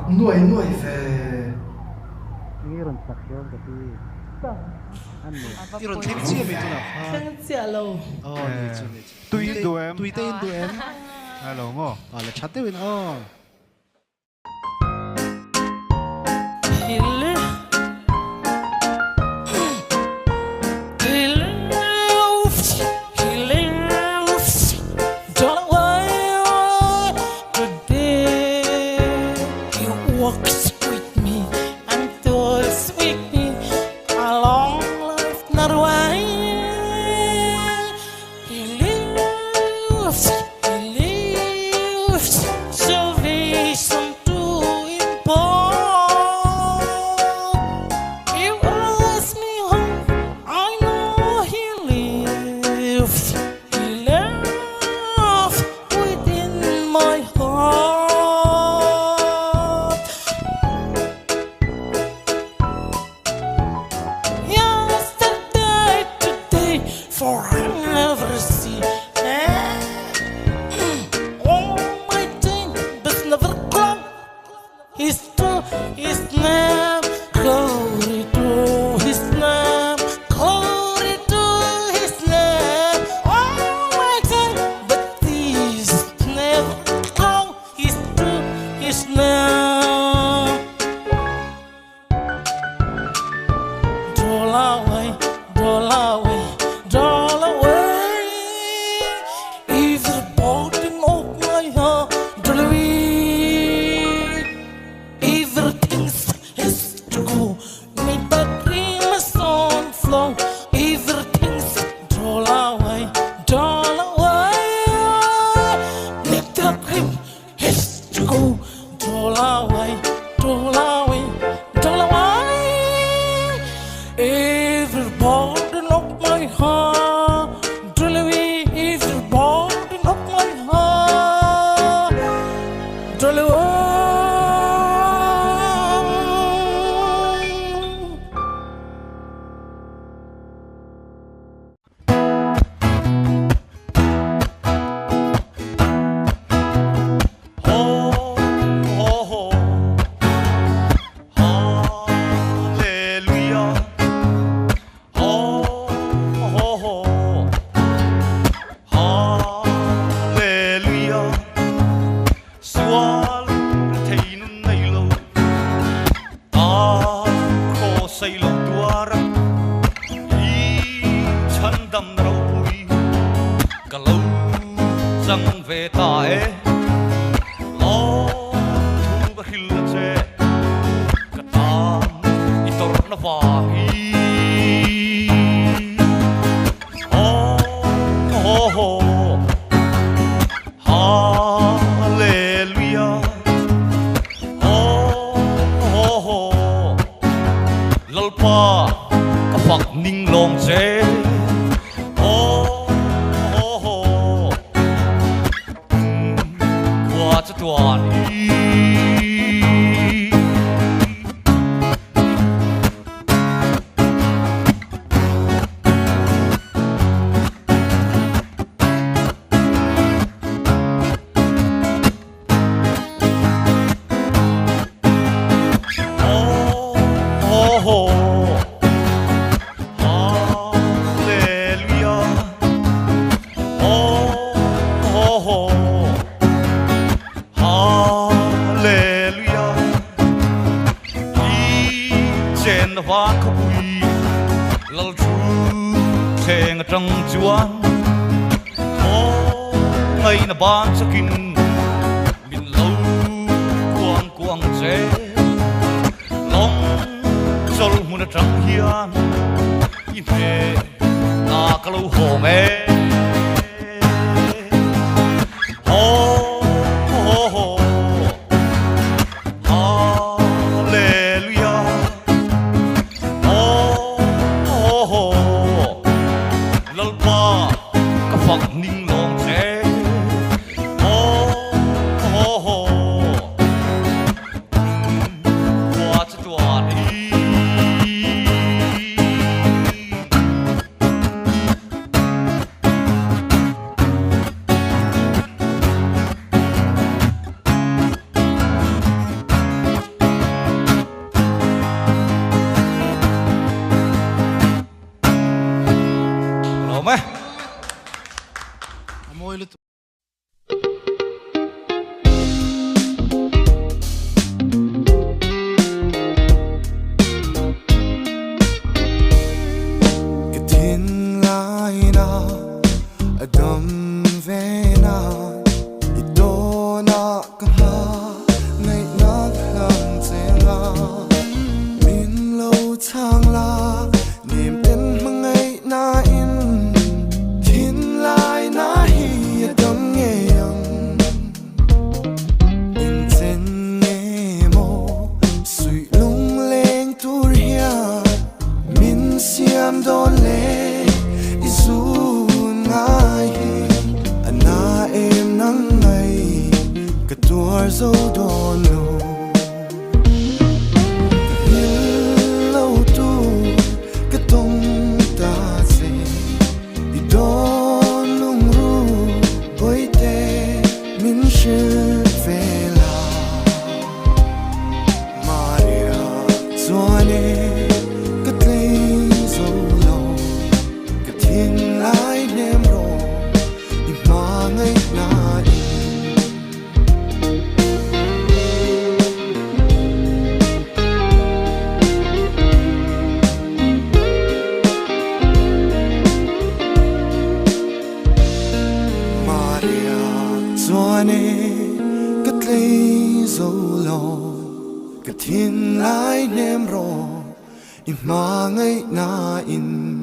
hnuh về iron sakyo tapi hnuh iron thing chia mi tu na thing chia lo ni chu tui duem tui te in duem hello mo la chatte win na Adam ve na Ito na kaha Ngay nag lang nga Min lâu thang la Niềm tin mà ngay na in Thiên lai na hi Adam nghe yang In tên nghe mô Sui lung lên tu ria Min siam đôn lê Isu ngai Ana em nang ngay Cả tuar dâu đôn lô Lâu tu Cả tông ta dê Đi đôn lung ru Bối tê Min sư về là Maria Doane Cất lấy dấu lâu Cả thiên lái nêm rô Đi mà ngay na in Doane cất lấy dấu lâu Cả thiên lái nêm rô Im mà ngay na in